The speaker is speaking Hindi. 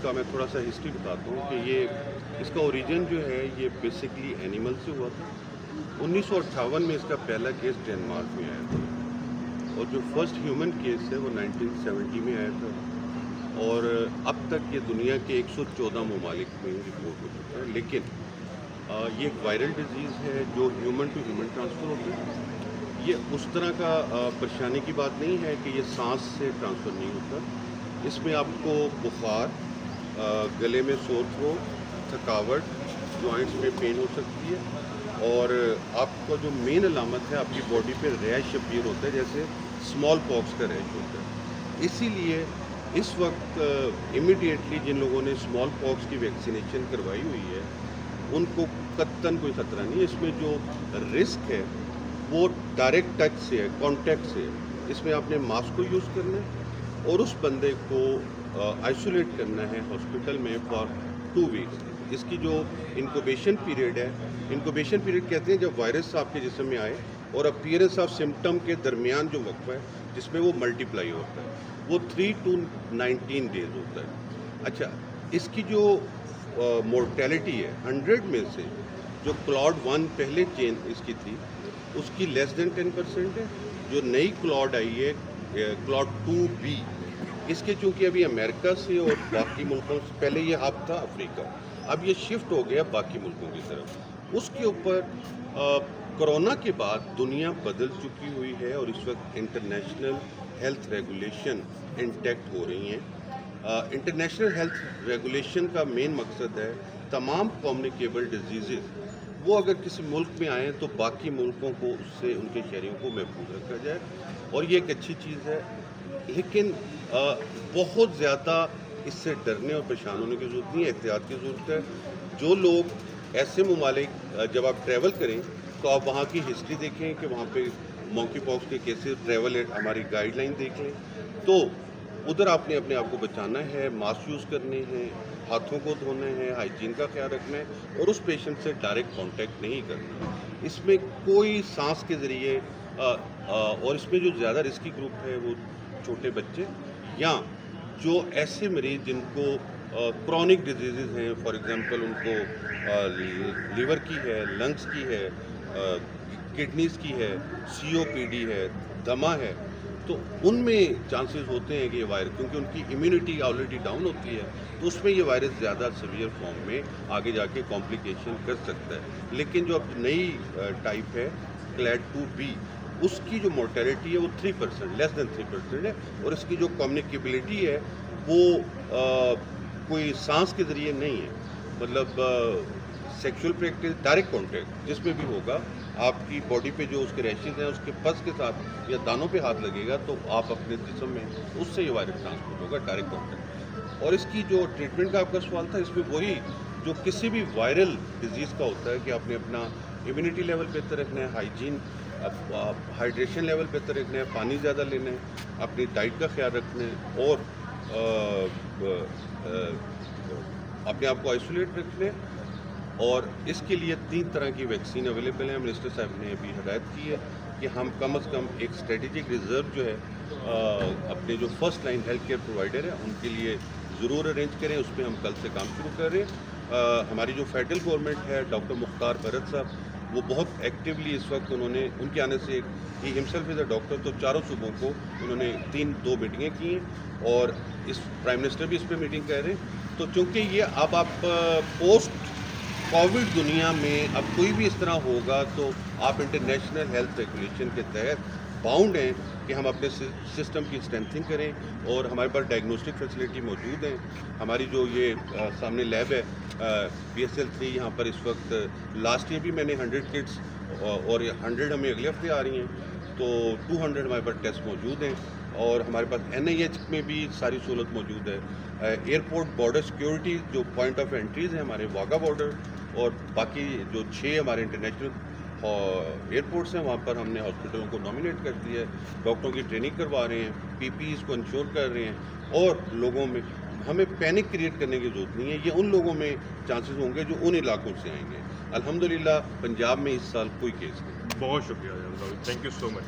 का मैं थोड़ा सा हिस्ट्री बताता हूँ कि ये इसका ओरिजिन जो है ये बेसिकली एनिमल से हुआ था। 1958 में इसका पहला केस डेनमार्क में आया था और जो फर्स्ट ह्यूमन केस है वो 1970 में आया था और अब तक ये दुनिया के 114 ममालिक में रिपोर्ट हो चुका है। लेकिन ये एक वायरल डिजीज़ है जो ह्यूमन टू ह्यूमन ट्रांसफ़र होता है। ये उस तरह का परेशानी की बात नहीं है कि ये सांस से ट्रांसफ़र नहीं होता। इसमें आपको बुखार, गले में सोर थ्रोट, थकावट, जॉइंट्स में पेन हो सकती है और आपका जो मेन अलामत है आपकी बॉडी पे रैश अपीयर होता है, जैसे स्मॉल पॉक्स का रैश होता है। इसीलिए इस वक्त इमीडिएटली जिन लोगों ने स्मॉल पॉक्स की वैक्सीनेशन करवाई हुई है उनको कत्तन कोई ख़तरा नहीं है। इसमें जो रिस्क है वो डायरेक्ट टच से है, कांटेक्ट से है। इसमें आपने मास्क को यूज़ करना है और उस बंदे को आइसोलेट करना है हॉस्पिटल में फॉर 2 वीक्स। इसकी जो इंक्यूबेशन पीरियड है, इंक्यूबेशन पीरियड कहते हैं जब वायरस आपके जिस्म में आए और अपीयरेंस ऑफ सिम्टम के दरमियान जो वक्फा है जिसमें वो मल्टीप्लाई होता है, वो 3 to 19 डेज होता है। अच्छा, इसकी जो मोर्टेलिटी है 100 में से जो क्लॉड 1 पहले चेन इसकी थी उसकी लेस देन 10% है। जो नई क्लॉड आई है क्लॉड 2B, इसके चूँकि अभी अमेरिका से और बाकी मुल्कों से, पहले ये हब था अफ्रीका, अब ये शिफ्ट हो गया बाकी मुल्कों की तरफ। उसके ऊपर कोरोना के बाद दुनिया बदल चुकी हुई है और इस वक्त इंटरनेशनल हेल्थ रेगुलेशन इंटैक्ट हो रही हैं। इंटरनेशनल हेल्थ रेगुलेशन का मेन मकसद है तमाम कम्युनिकेबल डिजीज़ वो अगर किसी मुल्क में आएँ तो बाकी मुल्कों को उससे उनके शहरियों को महफूज रखा जाए और ये एक अच्छी चीज़ है। लेकिन बहुत ज़्यादा इससे डरने और परेशान होने की ज़रूरत नहीं है, एहतियात की ज़रूरत है। जो लोग ऐसे ममालिक जब आप ट्रैवल करें तो आप वहाँ की हिस्ट्री देखें कि वहाँ पे मंकी पॉक्स के केसेस, ट्रैवल हमारी गाइडलाइन देख लें, तो उधर आपने अपने आप को बचाना है, मास्क यूज़ करने हैं, हाथों को धोने हैं, हाइजीन का ख्याल रखना है और उस पेशेंट से डायरेक्ट कांटेक्ट नहीं करना। इसमें कोई सांस के ज़रिए और इसमें जो ज़्यादा रिस्की ग्रुप है वो छोटे बच्चे या जो ऐसे मरीज़ जिनको क्रॉनिक डिजीज़ हैं, फॉर एग्जांपल उनको लीवर की है, लंग्स की है, किडनीज़ की है, COPD है, दमा है, तो उनमें चांसेस होते हैं कि ये वायरस, क्योंकि उनकी इम्यूनिटी ऑलरेडी डाउन होती है, तो उसमें ये वायरस ज़्यादा सीवियर फॉर्म में आगे जाके कॉम्प्लिकेशन कर सकता है। लेकिन जो अब नई टाइप है क्लैड 2B, उसकी जो मोर्टेलिटी है वो 3%, लेस देन 3% है और इसकी जो कम्युनिकेबिलिटी है वो कोई सांस के ज़रिए नहीं है। मतलब सेक्सुअल प्रैक्टिस, डायरेक्ट कॉन्टैक्ट जिसमें भी होगा, आपकी बॉडी पे जो उसके रैशेज़ हैं उसके पस के साथ या दानों पे हाथ लगेगा तो आप अपने जिस्म में उससे ये वायरस ट्रांसमिट होगा, डायरेक्ट कॉन्टैक्ट। और इसकी जो ट्रीटमेंट का आपका सवाल था, इसमें वही जो किसी भी वायरल डिजीज़ का होता है कि आपने अपना इम्यूनिटी लेवल बेहतर रखना है, हाइजीन, हाइड्रेशन लेवल बेहतर रखना है, पानी ज़्यादा लेना है, अपनी डाइट का ख्याल रखना है और अपने आप को आइसोलेट रखना है। और इसके लिए 3 तरह की वैक्सीन अवेलेबल हैं। मिनिस्टर साहब ने अभी हिदायत की है कि हम कम से कम एक स्ट्रेटेजिक रिज़र्व जो है अपने जो first line health care provider है उनके लिए ज़रूर अरेंज करें। उस पर हम कल से काम शुरू कर रहे हैं। हमारी जो फेडरल गवर्नमेंट है, डॉक्टर मुख्तार भरत साहब, वो बहुत एक्टिवली इस वक्त उन्होंने, उनके आने से he himself is a doctor, तो चारों सूबों को उन्होंने 2 मीटिंगें की हैं और इस प्राइम मिनिस्टर भी इस पर मीटिंग कर रहे हैं। तो चूँकि ये अब आप पोस्ट कोविड दुनिया में अब कोई भी इस तरह होगा तो आप इंटरनेशनल हेल्थ रेगुलेशन के तहत बाउंड हैं कि हम अपने सिस्टम की स्ट्रेंथिंग करें और हमारे पास डायग्नोस्टिक फैसिलिटी मौजूद है। हमारी जो ये सामने लैब है BSL 3, यहाँ पर इस वक्त लास्ट ईयर भी मैंने 100 किट्स और 100 हमें अगले हफ्ते आ रही हैं, तो 200 हमारे पास टेस्ट मौजूद हैं और हमारे पास NIH में भी सारी सहूलत मौजूद है। एयरपोर्ट बॉर्डर सिक्योरिटी जो पॉइंट ऑफ एंट्रीज़ हैं हमारे वाघा बॉर्डर और बाकी जो 6 हमारे इंटरनेशनल एयरपोर्ट्स हैं वहाँ पर हमने हॉस्पिटलों को नॉमिनेट कर दिया है, डॉक्टरों की ट्रेनिंग करवा रहे हैं, PPEs को इंश्योर कर रहे हैं और लोगों में हमें पैनिक क्रिएट करने की ज़रूरत नहीं है। ये उन लोगों में चांसेस होंगे जो उन इलाकों से आएंगे। अल्हम्दुलिल्लाह पंजाब में इस साल कोई केस नहीं। बहुत शुक्रिया, थैंक यू सो मच।